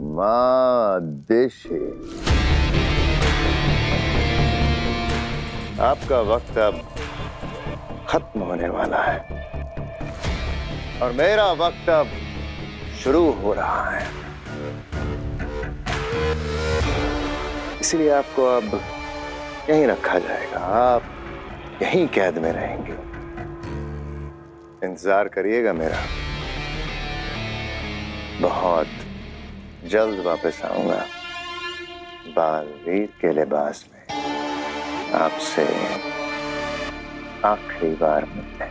माँ देशी, आपका वक्त अब खत्म होने वाला है और मेरा वक्त अब शुरू हो रहा है। इसलिए आपको अब यहीं रखा जाएगा, आप यहीं कैद में रहेंगे। इंतजार करिएगा मेरा, बहुत जल्द वापस आऊंगा बालवीर के लिबास में आपसे आखिरी बार मिलने।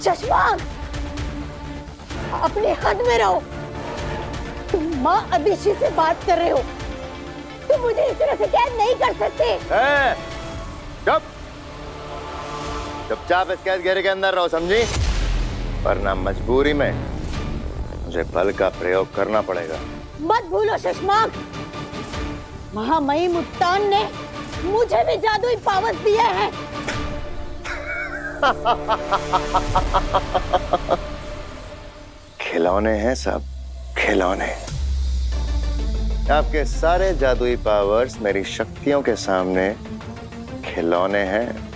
चश्मा, अपने हद में रहो। तुम माँ अभिषेक से बात कर रहे हो, तुम मुझे इस तरह से कैद नहीं कर सकते। चुप, चुपचाप इस कैद घेरे के अंदर रहो, समझी? वरना मजबूरी में मुझे बल का प्रयोग करना पड़ेगा। मत भूलो शशमाक, महामहिम मुत्तान ने मुझे भी जादुई पावर्स दिए हैं। खिलौने हैं सब, खिलौने। आपके सारे जादुई पावर्स मेरी शक्तियों के सामने खिलौने हैं।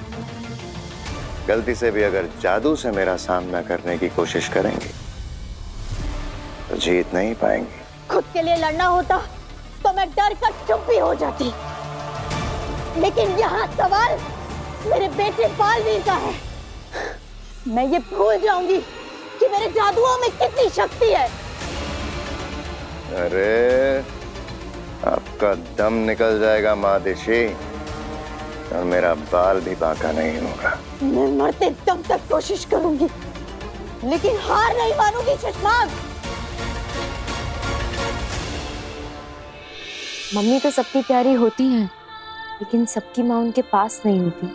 गलती से भी अगर जादू से मेरा सामना करने की कोशिश करेंगे तो जीत नहीं पाएंगे। खुद के लिए लड़ना होता तो मैं डर कर चुप भी हो जाती, लेकिन यहाँ सवाल मेरे बेटे बालवीर का है। मैं ये भूल जाऊंगी कि मेरे जादुओं में कितनी शक्ति है। अरे, आपका दम निकल जाएगा माँ देशी और मेरा बाल भी बांका नहीं होगा। मैं मरते दम तक कोशिश करूंगी, लेकिन हार नहीं मानूंगी शशमाक। मम्मी तो सबकी प्यारी होती हैं, लेकिन सबकी माँ उनके पास नहीं होती।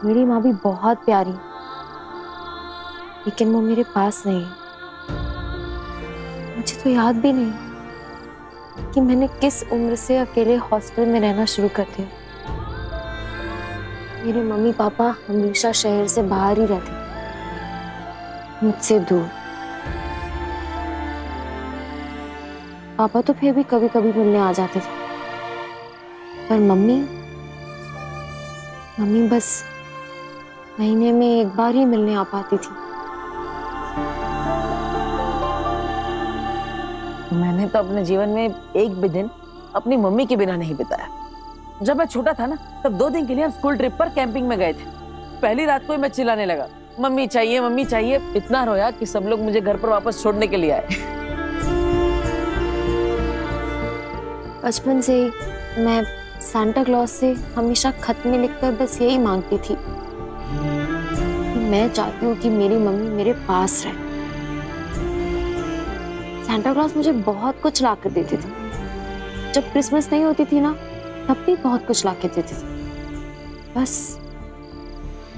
मेरी माँ भी बहुत प्यारी, लेकिन वो मेरे पास नहीं है। मुझे तो याद भी नहीं कि मैंने किस उम्र से अकेले हॉस्टल में रहना शुरू कर दिया। मेरे मम्मी पापा हमेशा शहर से बाहर ही रहते, मुझसे दूर। पापा तो फिर भी कभी कभी मिलने आ जाते थे, पर मम्मी बस महीने में एक बार ही मिलने आ पाती थी। मैंने तो अपने जीवन में एक भी दिन अपनी मम्मी के बिना नहीं बिताया। जब मैं छोटा था ना, तब 2 दिन के लिए हम स्कूल ट्रिप पर कैंपिंग में गए थे। पहली रात को ही मैं चिल्लाने लगा, मम्मी चाहिए मम्मी चाहिए। इतना रोया कि सब लोग मुझे घर पर वापस छोड़ने के लिए आए। बचपन से ही मैं सांता क्लॉज से हमेशा खत में लिखकर बस यही मांगती थी कि मैं चाहती हूँ कि मेरी मम्मी मेरे पास रहे। सांता क्लॉज मुझे बहुत कुछ ला कर देते थे। जब क्रिसमस नहीं होती थी ना, तब भी बहुत कुछ ला के देते थे। बस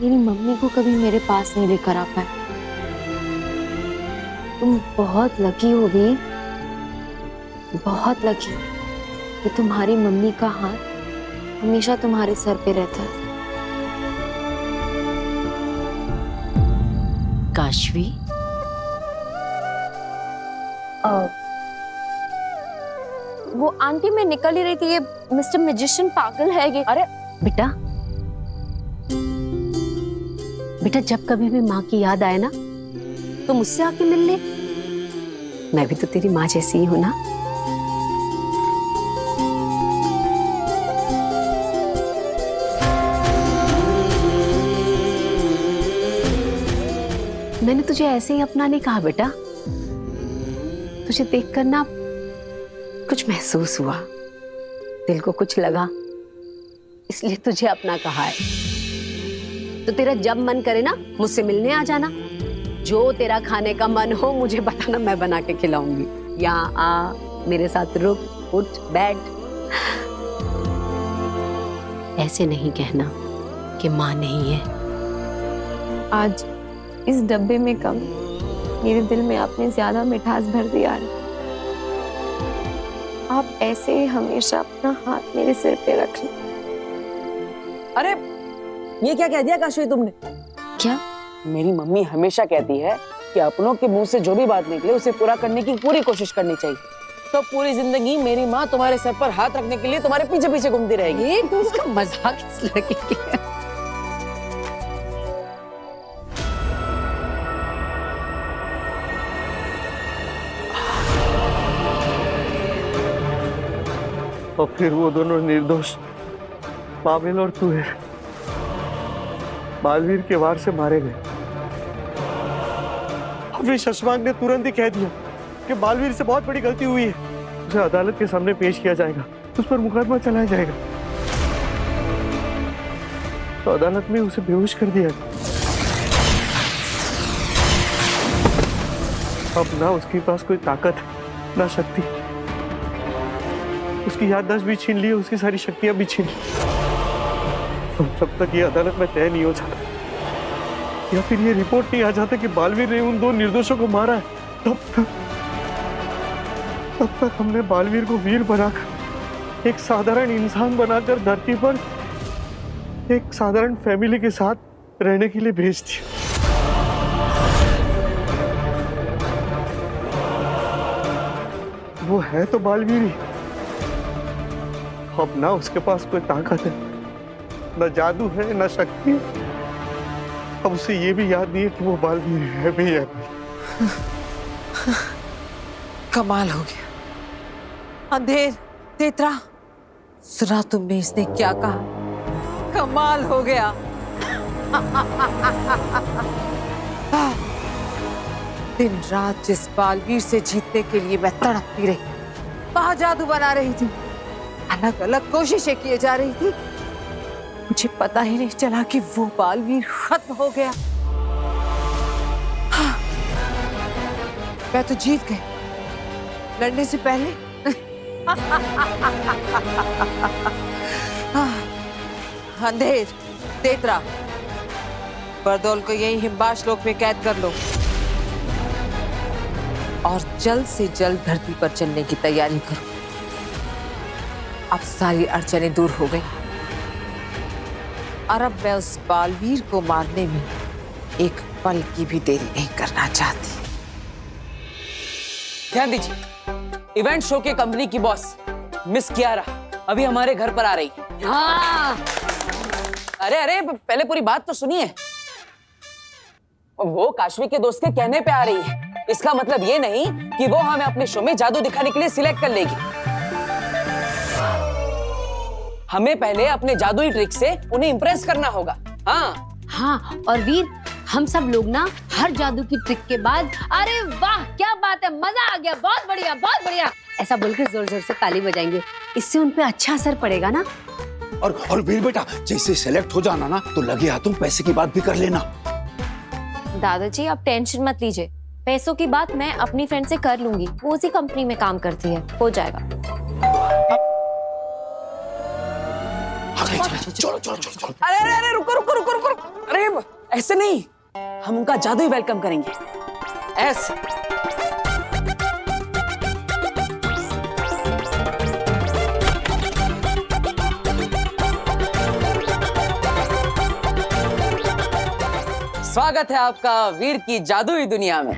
मेरी मम्मी को कभी मेरे पास नहीं लेकर आ पाए। तुम बहुत लकी हो भी, बहुत लकी कि तुम्हारी मम्मी का हाथ हमेशा तुम्हारे सर पे रहता है। काशवी, वो आंटी मैं निकल ही रही थी, ये मिस्टर मैजिशियन पागल है ये। अरे बेटा, बेटा जब कभी भी माँ की याद आए ना, तो मुझसे आके मिल ले। मैं भी तो तेरी माँ जैसी ही हूं ना। मैंने तुझे ऐसे ही अपना नहीं कहा बेटा, तुझे देखकर ना कुछ महसूस हुआ, दिल को कुछ लगा, इसलिए तुझे अपना कहा है। तो तेरा जब मन करे ना, मुझसे मिलने आ जाना। जो तेरा खाने का मन हो मुझे बताना, मैं बना के खिलाऊंगी। यहाँ आ, मेरे साथ रुक, उठ, बैठ। ऐसे नहीं कहना कि माँ नहीं है। आज इस डब्बे में कम, मेरे दिल में आपने ज्यादा मिठास भर दिया है। आप ऐसे ही हमेशा अपना हाथ मेरे सिर पे रख लें। अरे ये क्या कह दिया काशवी तुमने? क्या? मेरी मम्मी हमेशा कहती है कि अपनों के मुंह से जो भी बात निकले उसे पूरा करने की पूरी कोशिश करनी चाहिए। तो पूरी जिंदगी मेरी माँ तुम्हारे सर पर हाथ रखने के लिए तुम्हारे पीछे पीछे घूमती रहेगी। ये उसका मजाक इस लड़के की है। और फिर वो दोनों निर्दोष पावेल और तुहेर बालवीर के वार से मारे गए। फिर शशांक ने तुरंत ही कह दिया कि बालवीर से बहुत बड़ी गलती हुई है, उसे अदालत के सामने पेश किया जाएगा, उस पर मुकदमा चलाया जाएगा। तो अदालत में उसे बेहोश कर दिया। अब ना उसके पास कोई ताकत है ना शक्ति। उसकी याददाश्त भी छीन ली, उसकी सारी शक्तियां भी छीन ली। जब तक ये अदालत में तय नहीं हो जाता या फिर ये रिपोर्ट नहीं आ जाता कि बालवीर ने उन दो निर्दोषों को मारा है, तब तक हमने बालवीर को वीर बनाकर, एक साधारण इंसान बनाकर धरती पर एक साधारण फैमिली के साथ रहने के लिए भेज दिया। वो है तो बालवीर ही। अब ना उसके पास कोई ताकत है, न जादू है, न शक्ति है। अब उसे ये भी याद नहीं है कि वो बालवीर है भी या नहीं। कमाल हो गया। अंधेर, तेतरा, सुना तुमने इसने क्या कहा? कमाल हो गया। दिन रात जिस बालवीर से जीतने के लिए मैं तड़पती रही, वहां जादू बना रही थी, अलग अलग कोशिशें किए जा रही थी, मुझे पता ही नहीं चला कि वो बालवीर खत्म हो गया। हाँ, मैं तो जीत गई लड़ने से पहले। अंधेर, तेतरा, बरदौल को यही हिमबाश लोक में कैद कर लो और जल्द से जल्द धरती पर चलने की तैयारी करो। अब सारी अड़चनें दूर हो गई और अब मैं उस बालवीर को मारने में एक पल की भी देरी नहीं करना चाहती। ध्यान दीजिए, इवेंट शो के कंपनी की बॉस मिस कियारा अभी हमारे घर पर आ रही है। हाँ। अरे पहले पूरी बात तो सुनिए। वो काशवी के दोस्त के कहने पे आ रही है, इसका मतलब ये नहीं कि वो हमें अपने शो में जादू दिखाने के लिए सिलेक्ट कर लेगी। हमें पहले अपने जादुई ट्रिक से उन्हें इंप्रेस करना होगा। हाँ, और वीर, हम सब लोग ना हर जादू की ट्रिक के बाद अरे वाह क्या बात है, मजा आ गया, बहुत बढ़िया बहुत बढ़िया, ऐसा बोलकर जोर जोर से ताली बजाएंगे। इससे उन पे अच्छा असर पड़ेगा ना। और वीर बेटा, जैसे सेलेक्ट हो जाना ना तो लगे हाथों पैसे की बात भी कर लेना। दादाजी आप टेंशन मत लीजिए, पैसों की बात मैं अपनी फ्रेंड से कर लूंगी, वो उसी कंपनी में काम करती है, हो जाएगा। चलो। अरे रुको। अरे ऐसे नहीं, हम उनका जादुई वेलकम करेंगे। ऐसे स्वागत है आपका वीर की जादुई दुनिया में।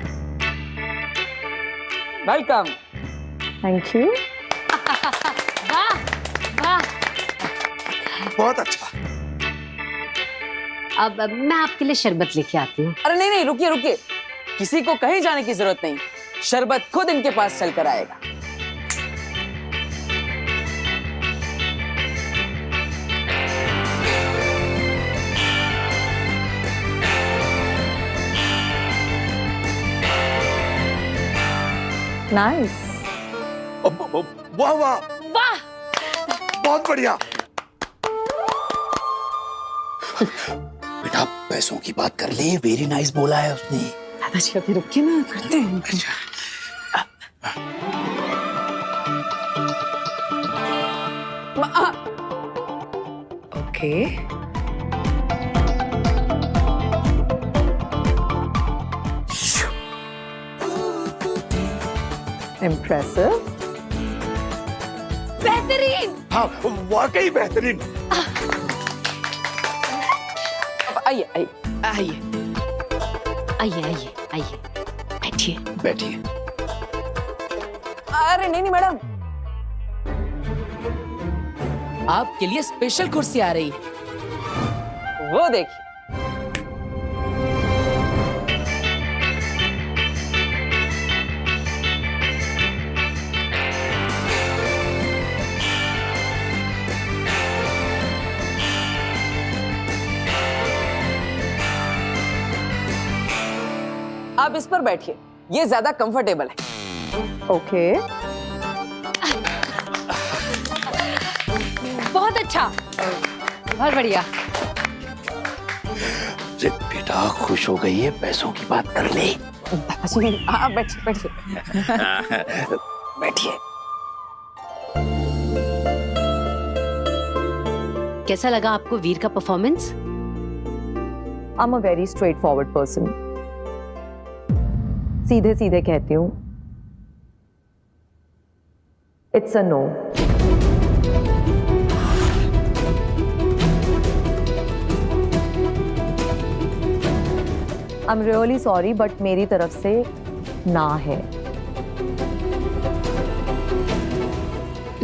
वेलकम। Thank you. वाह वाह। बहुत अच्छा। अब मैं आपके लिए शरबत लेके आती हूँ। अरे नहीं रुकिए, किसी को कहीं जाने की जरूरत नहीं, शरबत खुद इनके पास चल कर आएगा। नाइस। वाह वाह वाह, बहुत बढ़िया। बेटा पैसों की बात कर ले, वेरी नाइस बोला है उसने। दादाजी अभी रुकिए ना, करते हैं। ओके। इम्प्रेसिव। बेहतरीन। हाँ वाकई बेहतरीन। आइए आइए। आइए आइए आइए आइए, बैठिए। बैठिए। अरे नहीं नहीं मैडम, आपके लिए स्पेशल कुर्सी आ रही है। वो देखिए। आप इस पर बैठिए, ये ज्यादा कंफर्टेबल है। ओके, बहुत अच्छा, बहुत बढ़िया। अरे बेटा खुश हो गई है, पैसों की बात कर ले। हाँ बैठिए बैठिए। बैठिए। कैसा लगा आपको वीर का performance? I am a very straightforward person. सीधे सीधे कहती हूँ, it's a no. I am really sorry, but मेरी तरफ से ना है।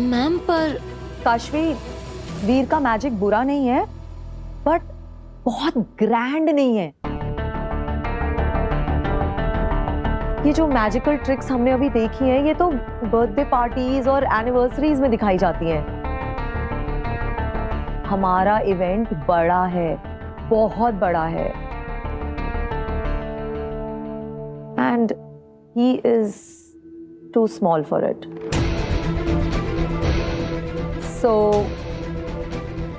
मैम पर काशवी, वीर का मैजिक बुरा नहीं है, बट बहुत ग्रैंड नहीं है। ये जो मैजिकल ट्रिक्स हमने अभी देखी हैं, ये तो बर्थडे पार्टीज और एनिवर्सरीज में दिखाई जाती हैं। हमारा इवेंट बड़ा है, बहुत बड़ा है, and he is too small for it. So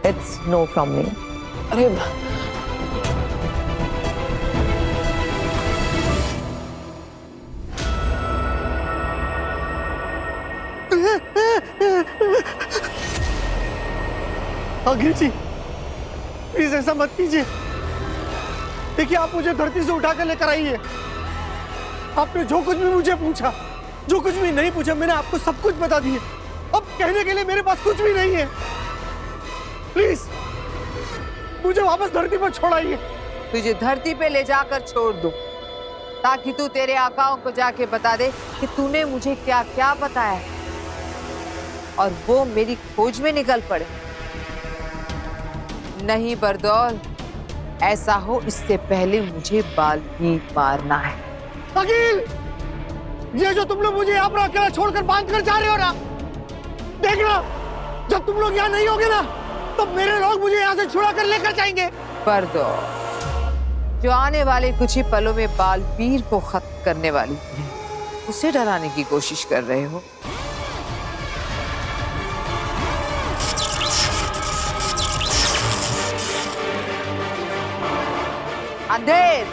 it's no from me. अरे आगे जी, प्लीज ऐसा मत कीजिए। देखिए, आप मुझे धरती से उठाकर लेकर आई है। आपने जो कुछ भी मुझे पूछा, जो कुछ भी नहीं पूछा, मैंने आपको सब कुछ बता दिया। अब कहने के लिए मेरे पास कुछ भी नहीं है। प्लीज मुझे वापस धरती पर छोड़ाइए। तुझे धरती पे ले जाकर छोड़ दूं, ताकि तू तेरे आकाओं को जाके बता दे कि तूने मुझे क्या क्या बताया है, और वो मेरी खोज में निकल पड़े। नहीं बरदौल, ऐसा हो इससे पहले मुझे बाल ही मारना है। अकील, ये जो तुम लोग मुझे यहाँ पर अकेला छोड़कर बांध कर जा रहे हो ना, देखना जब तुम लोग यहाँ नहीं होगे ना, तब मेरे लोग मुझे यहाँ से छुड़ा कर लेकर जाएंगे। बरदौल, जो आने वाले कुछ ही पलों में बालवीर को खत्म करने वाली है, उसे डराने की कोशिश कर रहे हो। अंधेर,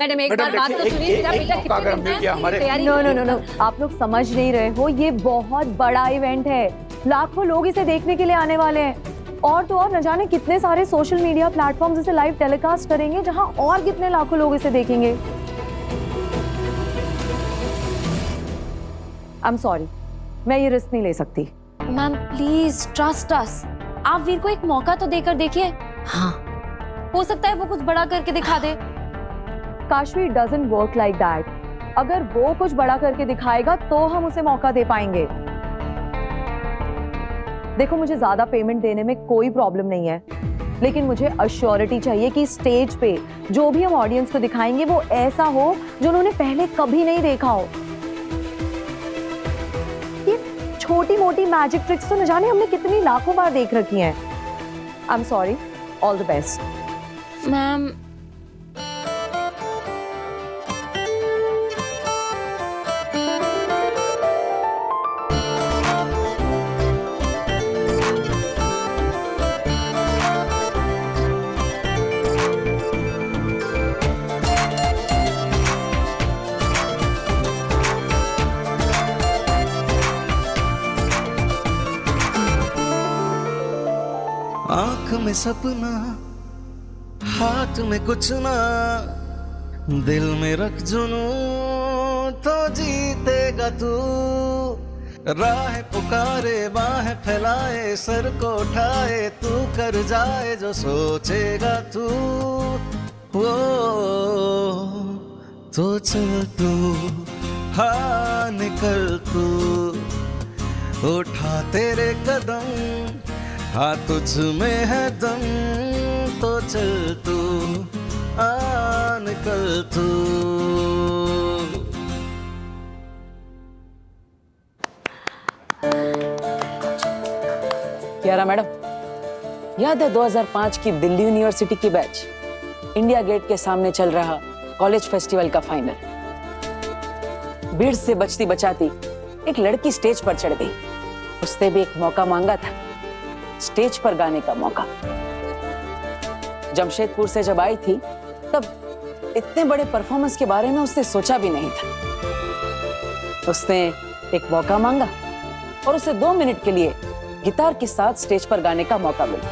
मैडम एक बार बात तो सुनिए। अगर मिल गया हमारे। नो नो नो नो, आप लोग समझ नहीं रहे हो। ये बहुत बड़ा इवेंट है, लाखों लोग इसे देखने के लिए आने वाले हैं। और तो और न जाने कितने सारे सोशल मीडिया प्लेटफॉर्म्स इसे लाइव टेलीकास्ट करेंगे, जहां और कितने लाखों लोग इसे देखेंगे। आई एम सॉरी, मैं ये रिस्क नहीं ले सकती। Ma'am please trust us. आप वीर को एक मौका तो देकर देखिए। हाँ, हो सकता है वो कुछ बड़ा करके दिखा दे। Kashvi, doesn't work like that. अगर वो कुछ बड़ा करके दिखाएगा तो हम उसे मौका दे पाएंगे। देखो, मुझे ज्यादा पेमेंट देने में कोई प्रॉब्लम नहीं है, लेकिन मुझे अश्योरिटी चाहिए कि स्टेज पे जो भी हम ऑडियंस को दिखाएंगे वो ऐसा हो जो उन्होंने पहले कभी नहीं देखा हो। ये छोटी मोटी मैजिक ट्रिक्स तो न जाने हमने कितनी लाखों बार देख रखी हैं। I am sorry, all the best. Ma'am में सपना, हाथ में कुछ ना, दिल में रख जुनू तो जीतेगा तू। राह पुकारे बाहें फैलाए, सर को उठाए, तू कर जाए जो सोचेगा तू। वो तो चल तू, हाँ निकल तू, उठा तेरे कदम, हाँ तुझ में है दम, तो चल तू, हाँ निकल तू। कियारा मैडम, याद है 2005 की दिल्ली यूनिवर्सिटी की बैच, इंडिया गेट के सामने चल रहा कॉलेज फेस्टिवल का फाइनल। भीड़ से बचती बचाती एक लड़की स्टेज पर चढ़ गई। उसने भी एक मौका मांगा था, स्टेज पर गाने का मौका। जमशेदपुर से जब आई थी तब इतने बड़े परफॉर्मेंस के बारे में उसने सोचा भी नहीं था। उसने एक मौका मांगा और उसे 2 मिनट के लिए गिटार के साथ स्टेज पर गाने का मौका मिला।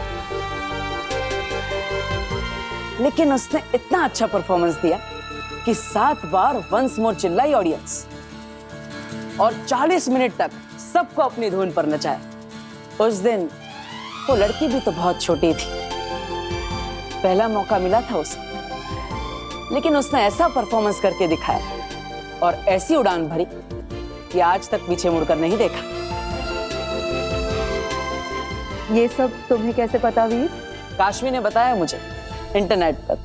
लेकिन उसने इतना अच्छा परफॉर्मेंस दिया कि 7 बार वंस मोर चिल्लाई ऑडियंस और 40 मिनट तक सबको अपनी धुन पर नचाया। उस दिन वो लड़की भी तो बहुत छोटी थी, पहला मौका मिला था उसे, लेकिन उसने ऐसा परफॉर्मेंस करके दिखाया और ऐसी उड़ान भरी कि आज तक पीछे मुड़कर नहीं देखा। ये सब तुम्हें कैसे पता वीर? काशवी ने बताया मुझे इंटरनेट पर।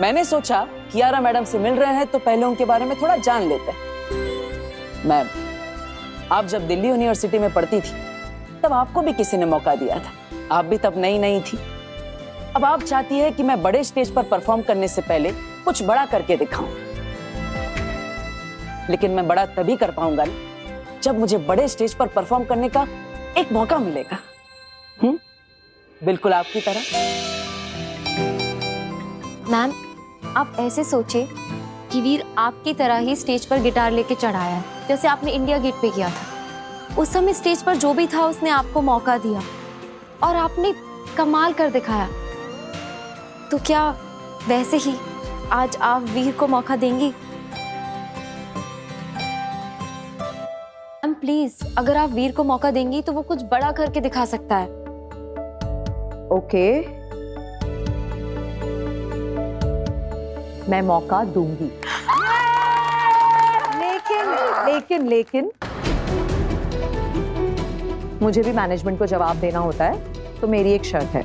मैंने सोचा कियारा मैडम से मिल रहे हैं तो पहले उनके बारे में थोड़ा जान लेते हैं। मैम, आप जब दिल्ली यूनिवर्सिटी में पढ़ती थी तब आपको भी किसी ने मौका दिया था। आप भी तब नई नई थी। अब आप चाहती है कि मैं बड़े स्टेज पर परफॉर्म करने से पहले कुछ बड़ा करके दिखाऊं। लेकिन मैं बड़ा तभी कर पाऊंगा ना जब मुझे बड़े स्टेज पर परफॉर्म करने का एक मौका मिलेगा। बिल्कुल आपकी तरह। मैम, आप ऐसे सोचे कि वीर आपकी तरह ही स्टेज पर गिटार लेके चढ़ाया है, जैसे आपने इंडिया गेट पे किया था। उस समय स्टेज पर जो भी था उसने आपको मौका दिया और आपने कमाल कर दिखाया। तो क्या वैसे ही आज आप वीर को मौका देंगी? मैम प्लीज, अगर आप वीर को मौका देंगी तो वो कुछ बड़ा करके दिखा सकता है। ओके, मैं मौका दूंगी। लेकिन मुझे भी मैनेजमेंट को जवाब देना होता है, तो मेरी एक शर्त है।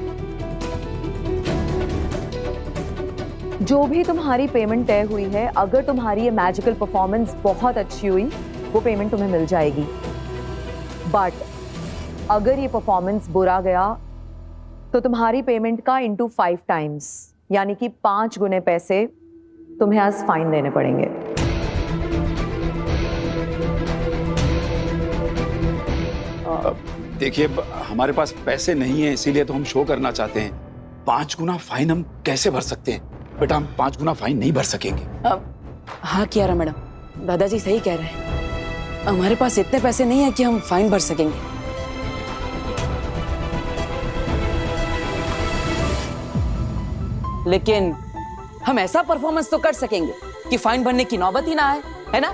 जो भी तुम्हारी पेमेंट तय हुई है, अगर तुम्हारी ये मैजिकल परफॉर्मेंस बहुत अच्छी हुई, वो पेमेंट तुम्हें मिल जाएगी। बट अगर ये परफॉर्मेंस बुरा गया तो तुम्हारी पेमेंट का इंटू 5 टाइम्स, यानी कि 5 गुने पैसे तुम्हें आज फाइन देने पड़ेंगे। देखिए, हमारे पास पैसे नहीं है, इसीलिए तो हम शो करना चाहते हैं। 5 गुना फाइन हम कैसे भर सकते हैं? बेटा, हम 5 गुना फाइन नहीं भर सकेंगे। हाँ कियारा मैडम, दादाजी सही कह रहे हैं। हमारे पास इतने पैसे नहीं है कि हम फाइन भर सकेंगे। लेकिन हम ऐसा परफॉर्मेंस तो कर सकेंगे कि फाइन भरने की नौबत ही ना आए, है ना?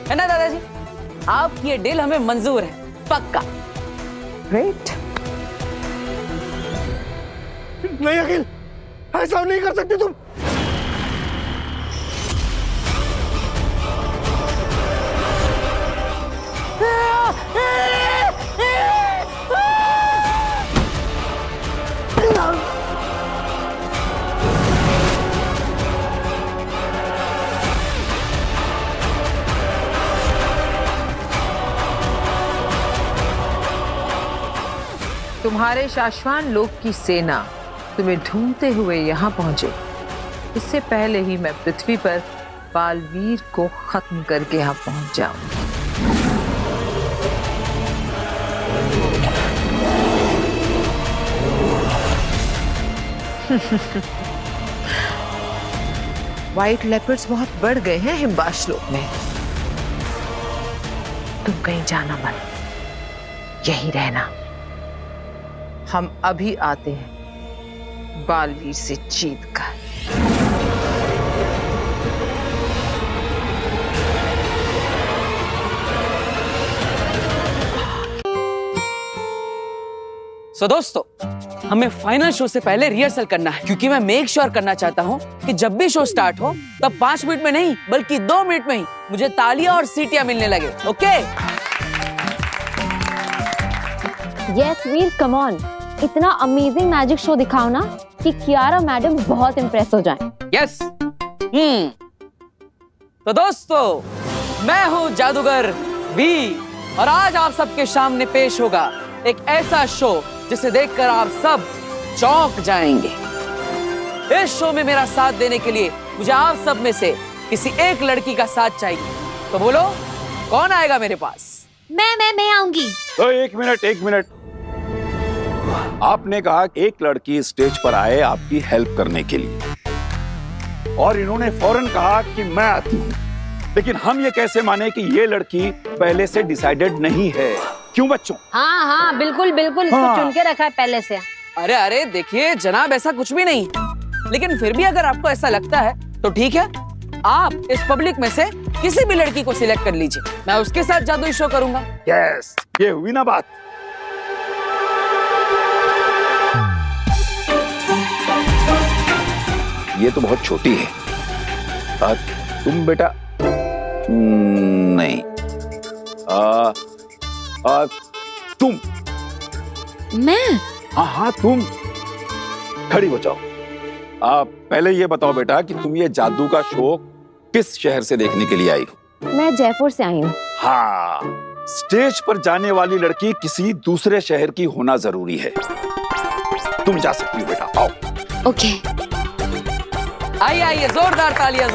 है ना दादाजी? आपकी ये डील हमें मंजूर है, पक्का। ग्रेट। नहीं अखिल, ऐसा नहीं कर सकती तुम। तुम्हारे शाश्वान लोक की सेना तुम्हें ढूंढते हुए यहाँ पहुंचे, इससे पहले ही मैं पृथ्वी पर बालवीर को खत्म करके यहाँ पहुंच जाऊं। व्हाइट लेपर्ड्स बहुत बढ़ गए हैं हिमबाश लोक में। तुम कहीं जाना मत, यही रहना। हम अभी आते हैं बालवीर से जीत कर। सो दोस्तों, हमें फाइनल शो से पहले रिहर्सल करना है, क्योंकि मैं मेक श्योर करना चाहता हूँ कि जब भी शो स्टार्ट हो तब 5 मिनट में नहीं बल्कि 2 मिनट में ही मुझे तालियां और सीटियां मिलने लगे। Okay? Yes Veer, come on, इतना अमेजिंग मैजिक शो दिखाओ ना कि कियारा मैडम बहुत इम्प्रेस हो जाएं। यस। तो दोस्तों, मैं हूँ जादूगर वी, और आज आप सबके सामने पेश होगा एक ऐसा शो जिसे देखकर आप सब चौंक जाएंगे। इस शो में मेरा साथ देने के लिए मुझे आप सब में से किसी एक लड़की का साथ चाहिए। तो बोलो, कौन आएगा मेरे पास? मैं आऊंगी। एक मिनट। आपने कहा एक लड़की स्टेज पर आए आपकी हेल्प करने के लिए, और इन्होंने फौरन कहा कि मैं आती हूँ। लेकिन हम ये कैसे माने कि ये लड़की पहले से डिसाइडेड नहीं है? क्यों बच्चों? हाँ बिल्कुल इसको चुन के रखा है पहले से। अरे देखिए जनाब, ऐसा कुछ भी नहीं, लेकिन फिर भी अगर आपको ऐसा लगता है तो ठीक है, आप इस पब्लिक में से किसी भी लड़की को सिलेक्ट कर लीजिए, मैं उसके साथ जादुई शो करूंगा। यस, ये हुई ना बात। ये तो बहुत छोटी है। तुम बेटा नहीं, तुम। मैं? हाँ तुम खड़ी हो जाओ। पहले ये बताओ बेटा कि तुम ये जादू का शो किस शहर से देखने के लिए आई हो? मैं जयपुर से आई हूँ। हाँ, स्टेज पर जाने वाली लड़की किसी दूसरे शहर की होना जरूरी है। तुम जा सकती हो बेटा, आओ। ओके। आइए, जोरदार तालियां।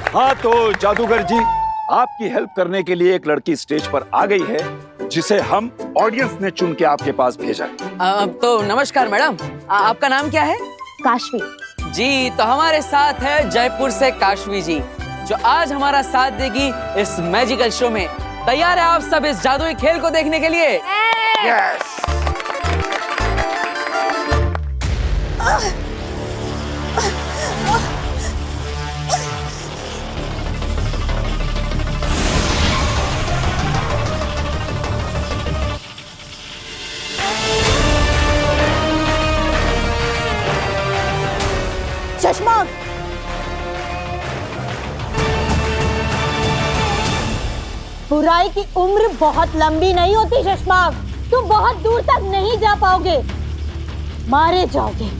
हाँ तो जादूगर जी, आपकी हेल्प करने के लिए एक लड़की स्टेज पर आ गई है, जिसे हम ऑडियंस ने चुन के आपके पास भेजा है। तो नमस्कार मैडम, आपका नाम क्या है? काशवी जी। तो हमारे साथ है जयपुर से काशवी जी, जो आज हमारा साथ देगी इस मैजिकल शो में। तैयार है आप सब इस जादुई खेल को देखने के लिए? यस। चश्मा, बुराई की उम्र बहुत लंबी नहीं होती चश्मा, तुम बहुत दूर तक नहीं जा पाओगे, मारे जाओगे।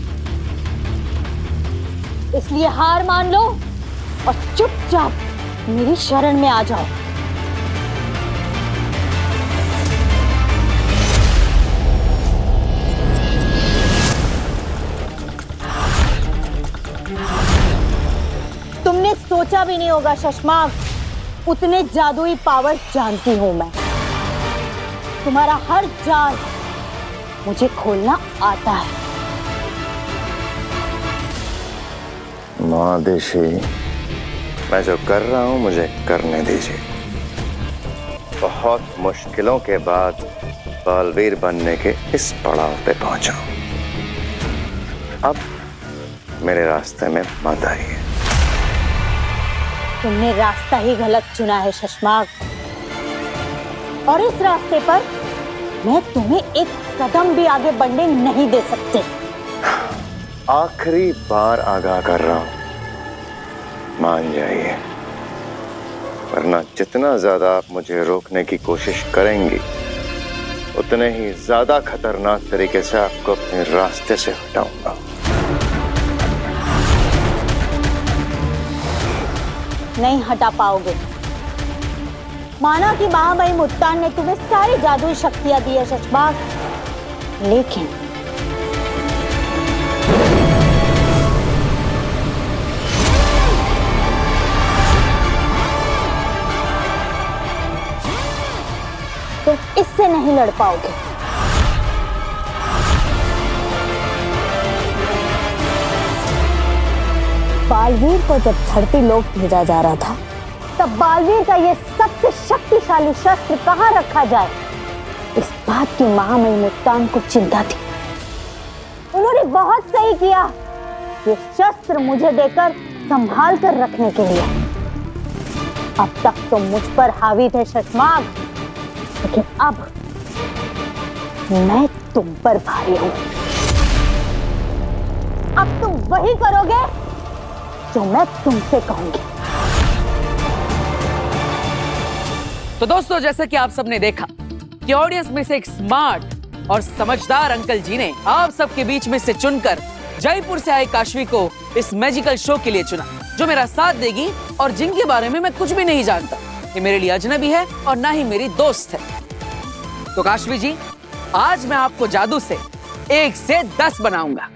इसलिए हार मान लो और चुपचाप मेरी शरण में आ जाओ। तुमने सोचा भी नहीं होगा शशमाक, उतने जादुई पावर जानती हूं मैं। तुम्हारा हर जाल मुझे खोलना आता है। महादेशी, मैं जो कर रहा हूं मुझे करने दीजिए। बहुत मुश्किलों के बाद बालवीर बनने के इस पड़ाव पे पहुंचा। अब मेरे रास्ते में मत आइए। तुमने रास्ता ही गलत चुना है शशमाक, और इस रास्ते पर मैं तुम्हें एक कदम भी आगे बढ़ने नहीं दे सकती। आखिरी बार आगाह कर रहा हूं, मान जाइए, वरना जितना ज्यादा आप मुझे रोकने की कोशिश करेंगी, उतने ही ज्यादा खतरनाक तरीके से आपको अपने रास्ते से हटाऊंगा। नहीं हटा पाओगे। माना कि महामहिम मुत्तान ने तुम्हें सारी जादुई शक्तियां दी है शशमाक, लेकिन तुम इससे नहीं लड़ पाओगे। बालवीर को जब धरती लोक भेजा जा रहा था, तब बालवीर का यह सबसे शक्तिशाली शस्त्र कहाँ रखा जाए, इस बात की महामहिम मुस्कान को चिंता थी। उन्होंने बहुत सही किया ये शस्त्र मुझे देकर संभाल कर रखने के लिए। अब तक तो मुझ पर हावी थे शशमाग, लेकिन अब मैं तुम पर भारी हूं। अब तुम वही करोगे जो मैं तुमसे कहूंगी। तो दोस्तों, जैसे कि आप सबने देखा कि ऑडियंस में से एक स्मार्ट और समझदार अंकल जी ने आप सबके बीच में से चुनकर जयपुर से आए काशवी को इस मैजिकल शो के लिए चुना, जो मेरा साथ देगी और जिनके बारे में मैं कुछ भी नहीं जानता। ये मेरे लिए अजनबी है और ना ही मेरी दोस्त है। तो काशवी जी, आज मैं आपको जादू से 1 से 10 बनाऊंगा।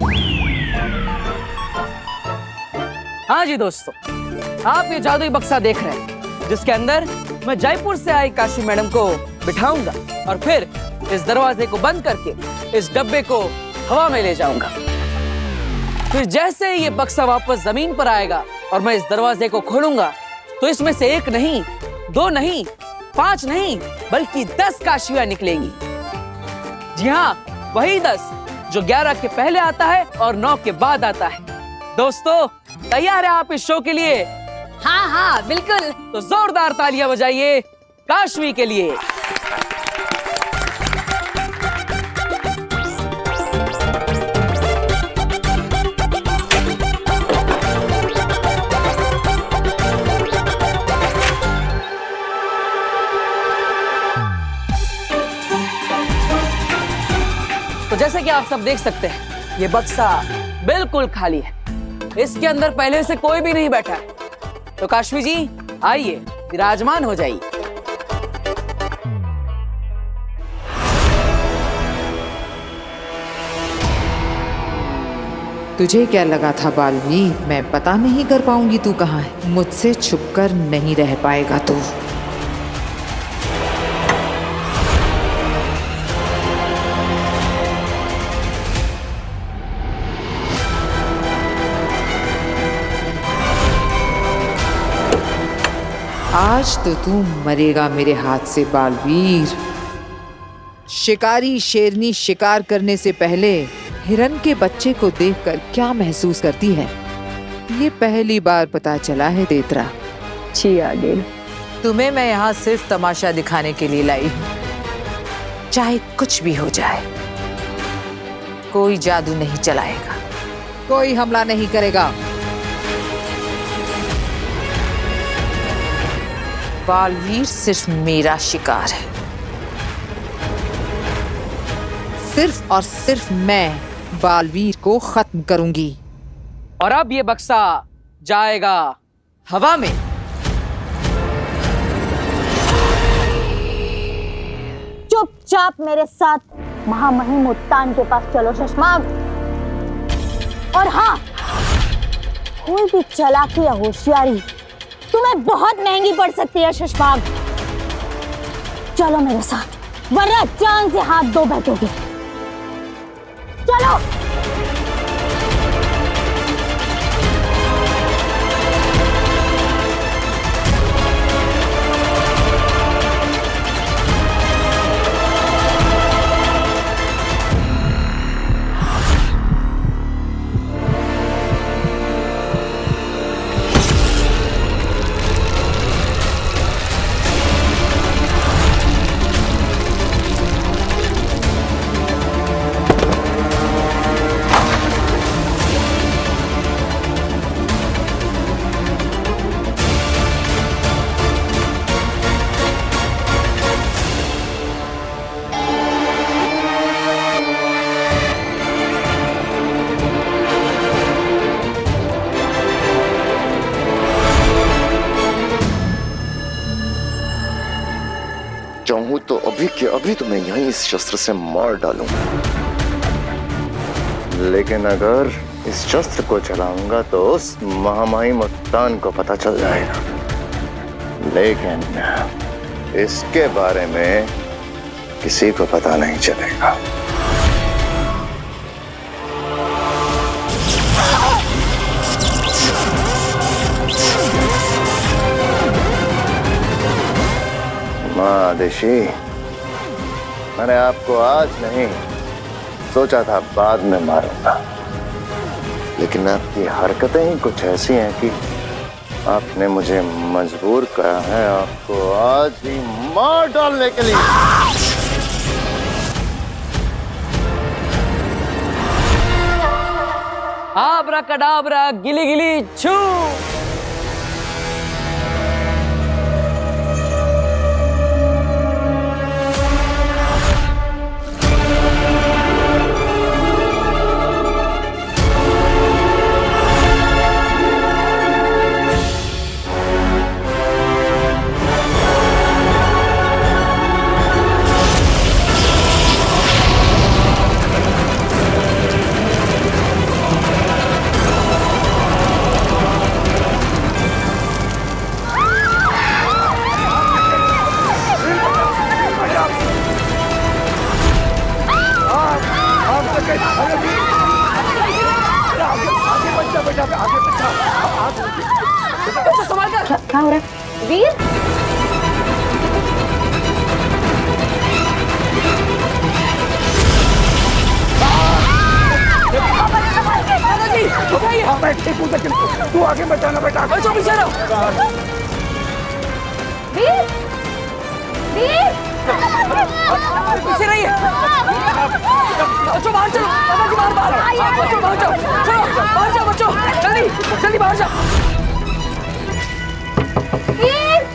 हाँ जी दोस्तों, आप ये जादुई बक्सा देख रहे हैं, जिसके अंदर मैं जयपुर से आई काशवी मैडम को बिठाऊंगा और फिर इस दरवाजे को बंद करके इस डब्बे को हवा में ले जाऊंगा। फिर जैसे ही ये बक्सा वापस जमीन पर आएगा और मैं इस दरवाजे को खोलूंगा, तो इसमें से 1 नहीं, 2 नहीं, 5 नहीं, बल्कि 10 काशवियां निकलेंगी। जी हाँ, वही 10 जो 11 के पहले आता है और 9 के बाद आता है। दोस्तों, तैयार है आप इस शो के लिए? हाँ हाँ बिल्कुल। तो जोरदार तालियां बजाइए काशवी के लिए। तो जैसे कि आप सब देख सकते हैं, ये बक्सा बिल्कुल खाली है। इसके अंदर पहले से कोई भी नहीं बैठा है। तो काशवी जी, आइए विराजमान हो जाइए। तुझे क्या लगा था बालवीर, मैं पता नहीं कर पाऊंगी तू कहाँ है? मुझसे छुपकर नहीं रह पाएगा तू। आज तो तू मरेगा मेरे हाथ से बालवीर। शिकारी शेरनी शिकार करने से पहले हिरन के बच्चे को देखकर क्या महसूस करती है, ये पहली बार पता चला है तेतरा। जी आगे। तुम्हें मैं यहाँ सिर्फ तमाशा दिखाने के लिए लाई हूँ। चाहे कुछ भी हो जाए, कोई जादू नहीं चलाएगा, कोई हमला नहीं करेगा। बालवीर सिर्फ मेरा शिकार है। सिर्फ और सिर्फ मैं बालवीर को खत्म करूंगी। और अब ये बक्सा जाएगा हवा में। चुपचाप मेरे साथ महामहिम उत्तान के पास चलो शशमाग। और हाँ, कोई भी चालाकी या होशियारी तुम्हें बहुत महंगी पड़ सकती है शशमाग। चलो मेरे साथ, वरना जान से हाथ धो बैठोगे। चलो। चाहूं तो अभी के अभी तुम्हें यहीं इस शस्त्र से मार डालूंगा, लेकिन अगर इस शस्त्र को चलाऊंगा तो उस महामहिम उत्तान को पता चल जाएगा। लेकिन इसके बारे में किसी को पता नहीं चलेगा। माँ आदेशी, मैंने आपको आज नहीं सोचा था बाद में मारूंगा, लेकिन आपकी हरकतें ही कुछ ऐसी हैं कि आपने मुझे मजबूर करा है आपको आज ही मार डालने के लिए। आब्राकडाब्रा गिली गिली छू। क्या हो रहा है वीर? तू आगे बचाना बेटा। बचो पीछे रहो। वीर! वीर! पीछे रहिए। बच्चों बाहर चलो। बाहर बाहर। बच्चों बाहर जाओ। चलो बाहर जाओ बच्चों। जल्दी जल्दी बाहर जाओ। वीर!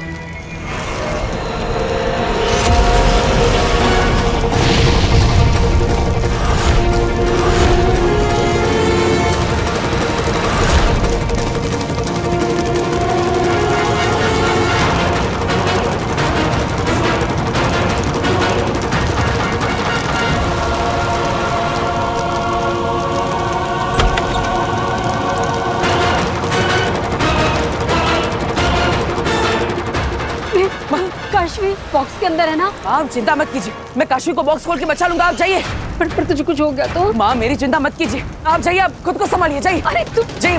काशवी बॉक्स के अंदर है ना? आप चिंता मत कीजिए, मैं काशवी को बॉक्स खोल के बचा लूंगा। आप जाइए। पर तुझे कुछ हो गया तो? माँ मेरी चिंता मत कीजिए, आप जाइए, आप खुद को संभालिए। जाइए। अरे तू जाइए।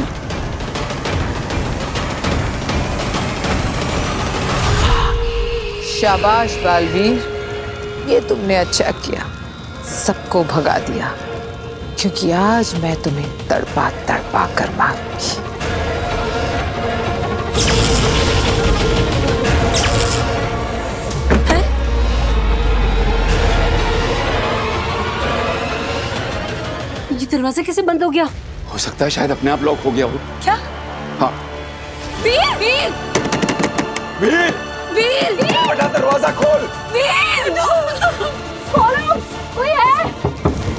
शाबाश बालवीर, ये तुमने अच्छा किया, सबको भगा दिया, क्योंकि आज मैं तुम्हें तड़पा तड़पा कर मारूंगी। ये दरवाजा कैसे बंद हो गया? हो सकता है शायद अपने आप लॉक हो गया हो। क्या? हाँ। वीर! वीर! वीर! वीर! बेटा दरवाजा खोल। वीर! खोलो! कोई है?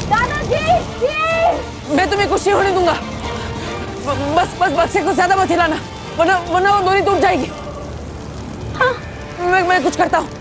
दादाजी! वीर! मैं तुम्हें कुछ नहीं होने दूंगा। बस बस बक्से को ज्यादा मत हिलाना, वरना वो डोरी टूट जाएगी। हाँ। मैं कुछ करता हूँ।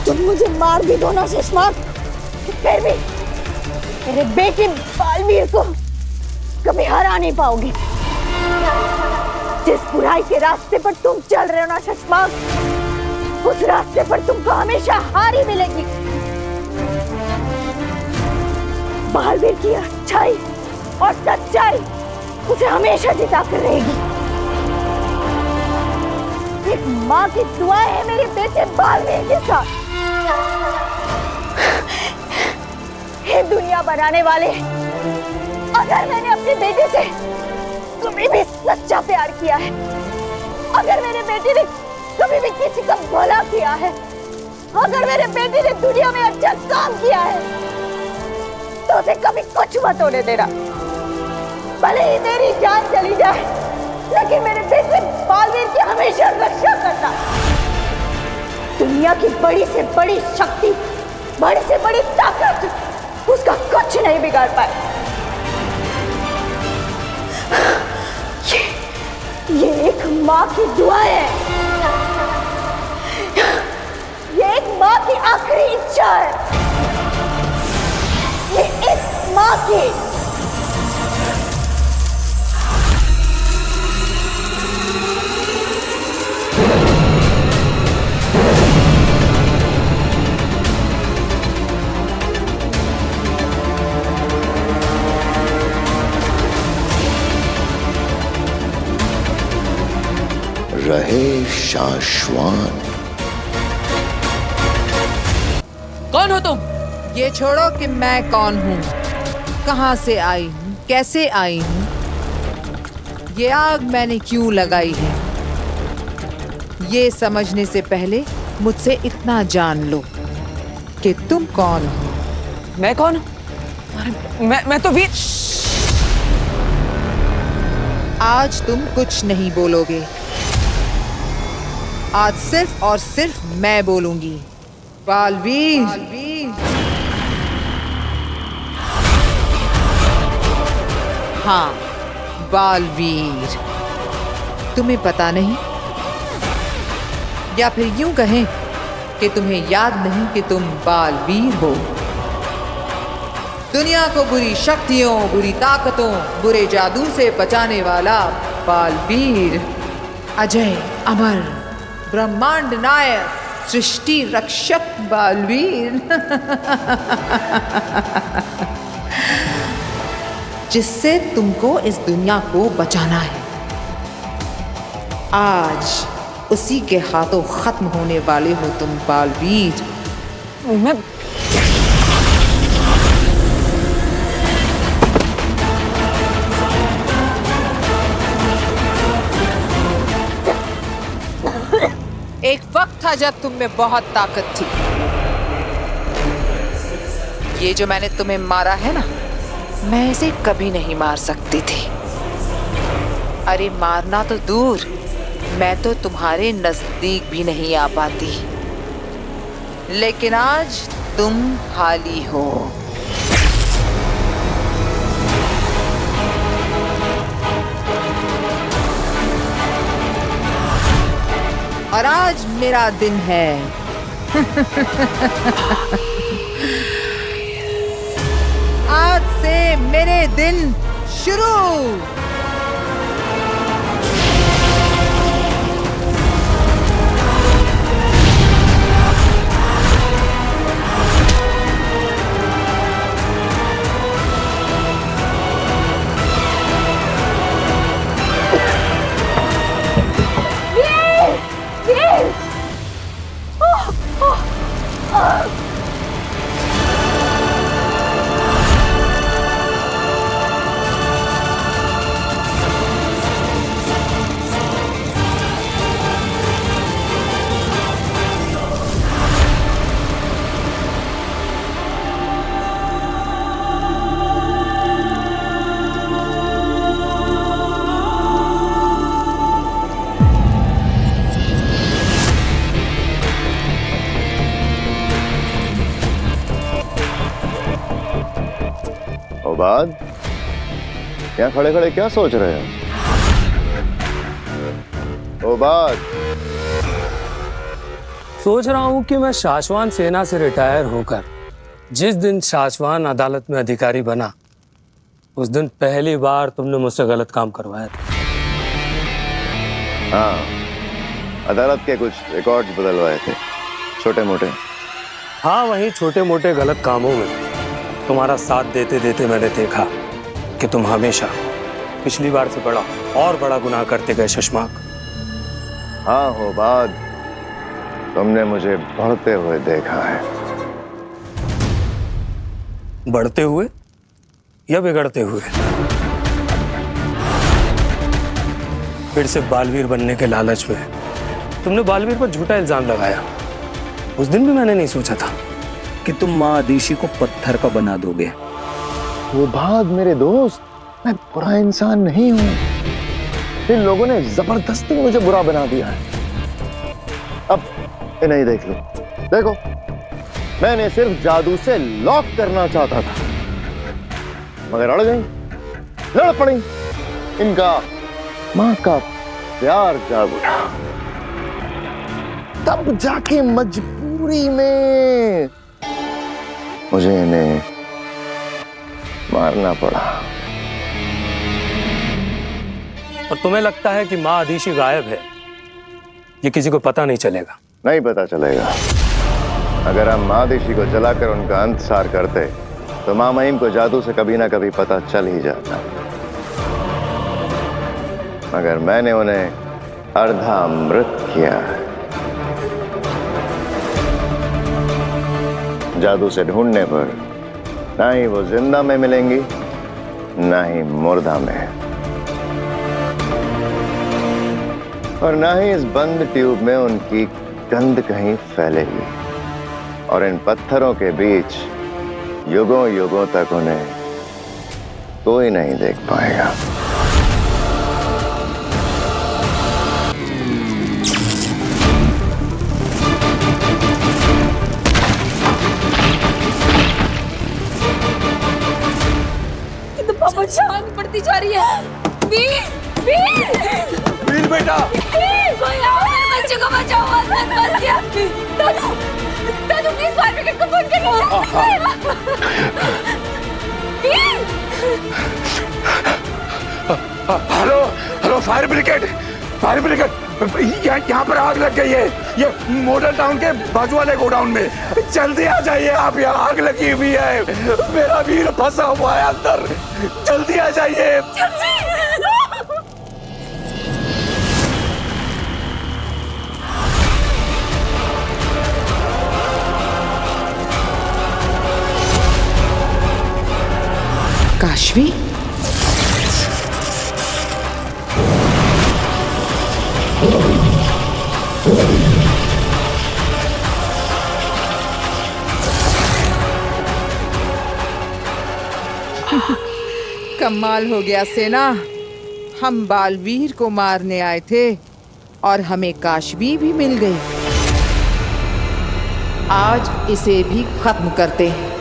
तुम मुझे मार भी दो ना सुषमा, फिर भी मेरे बेटे बालवीर को कभी हरा नहीं पाओगे। जिस बुराई के रास्ते पर तुम चल रहे हो ना सुषमा, उस रास्ते पर तुमको हमेशा हार ही मिलेगी। बालवीर की अच्छाई और सच्चाई उसे हमेशा जिता कर रहेगी। एक माँ की दुआ है मेरे बेटे बालवीर के साथ। हे दुनिया बनाने वाले, अगर मैंने अपने बेटे से कभी भी सच्चा प्यार किया है, अगर मेरे बेटे ने कभी भी किसी का भला किया है, अगर मेरे बेटे ने दुनिया में अच्छा काम किया है, तो उसे कभी कुछ मत होने देना। भले ही मेरी जान चली जाए, लेकिन मेरे बेटे बालवीर की हमेशा रक्षा करना। दुनिया की बड़ी से बड़ी शक्ति बड़ी से बड़ी ताकत उसका कुछ नहीं बिगाड़ पाए। ये एक माँ की दुआ है, ये एक माँ की आखिरी इच्छा है, ये इस माँ की। रहे शाश्वान। कौन हो तुम? ये छोड़ो कि मैं कौन हूँ, कहाँ से आई हूँ, कैसे आई हूँ, ये आग मैंने क्यों लगाई है, ये समझने से पहले मुझसे इतना जान लो कि तुम कौन हो। मैं कौन हूँ? अरे, मैं तो वीर। आज तुम कुछ नहीं बोलोगे, आज सिर्फ और सिर्फ मैं बोलूंगी। बालवीर, हाँ, बालवीर। तुम्हें पता नहीं, या फिर यूं कहें कि तुम्हें याद नहीं कि तुम बालवीर हो। दुनिया को बुरी शक्तियों, बुरी ताकतों, बुरे जादू से बचाने वाला बालवीर, अजय अमर ब्रह्मांड नायक, सृष्टि रक्षक बालवीर। जिससे तुमको इस दुनिया को बचाना है। आज उसी के हाथों खत्म होने वाले हो तुम बालवीर। मैं एक वक्त था जब तुम में बहुत ताकत थी। ये जो मैंने तुम्हें मारा है ना, मैं इसे कभी नहीं मार सकती थी। अरे मारना तो दूर, मैं तो तुम्हारे नजदीक भी नहीं आ पाती। लेकिन आज तुम खाली हो। और आज मेरा दिन है। आज से मेरे दिन शुरू। ओबाद, यहाँ खड़े खड़े क्या सोच रहे हो? ओबाद, सोच रहा हूं कि मैं शाश्वान सेना से रिटायर होकर जिस दिन शाश्वान अदालत में अधिकारी बना, उस दिन पहली बार तुमने मुझसे गलत काम करवाया था। हाँ, अदालत के कुछ रिकॉर्ड्स बदलवाए थे, छोटे मोटे। हाँ, वही छोटे मोटे गलत कामों में तुम्हारा साथ देते देते मैंने देखा कि तुम हमेशा पिछली बार से बड़ा और बड़ा गुनाह करते गए शशमाक। हाँ ओबाद, तुमने मुझे बढ़ते हुए देखा है। बढ़ते हुए या बिगड़ते हुए? फिर से बालवीर बनने के लालच में तुमने बालवीर पर झूठा इल्जाम लगाया। उस दिन भी मैंने नहीं सोचा था कि तुम माँ आदिशी को पत्थर का बना दोगे। ओबाद मेरे दोस्त, मैं बुरा इंसान नहीं हूं। इन लोगों ने जबरदस्ती मुझे बुरा बना दिया है। अब इन्हें देख लो, देखो मैंने सिर्फ जादू से लॉक करना चाहता था, मगर अड़ गई, लड़ पड़ी। इनका मां का प्यार जाग उठा, तब जाके मजबूरी में मुझे इन्हें मारना पड़ा। और तुम्हें लगता है कि माँ आदिशी गायब है, ये किसी को पता नहीं चलेगा? नहीं पता चलेगा। अगर हम माँ आदिशी को जलाकर उनका अंत सार करते तो माँ महिम को जादू से कभी ना कभी पता चल ही जाता, मगर मैंने उन्हें अर्धामृत किया। जादू से ढूंढने पर ना ही वो जिंदा में मिलेंगी, ना ही मुर्दा में, और ना ही इस बंद ट्यूब में उनकी गंध कहीं फैलेगी। और इन पत्थरों के बीच युगों युगों तक उन्हें कोई नहीं देख पाएगा। पापा जान पड़ती जा रही है। वीर, वीर, वीर बेटा, वीर, कोई आओ, मेरे बच्चे को बचाओ, आसमान फंस गया। दादू, दादू प्लीज फायर ब्रिगेड को फोन करिए। Veer, hello hello, fire brigade, fire brigade, यहाँ पर आग लग गई है, ये मॉडल टाउन के बाजू वाले गोडाउन में। जल्दी आ जाइए आप, यहाँ आग लगी हुई है, मेरा वीर फंसा हुआ है अंदर, जल्दी आ जाइए। काशवी, कमाल हो गया सेना, हम बालवीर को मारने आए थे और हमें काशवी भी मिल गई। आज इसे भी खत्म करते हैं।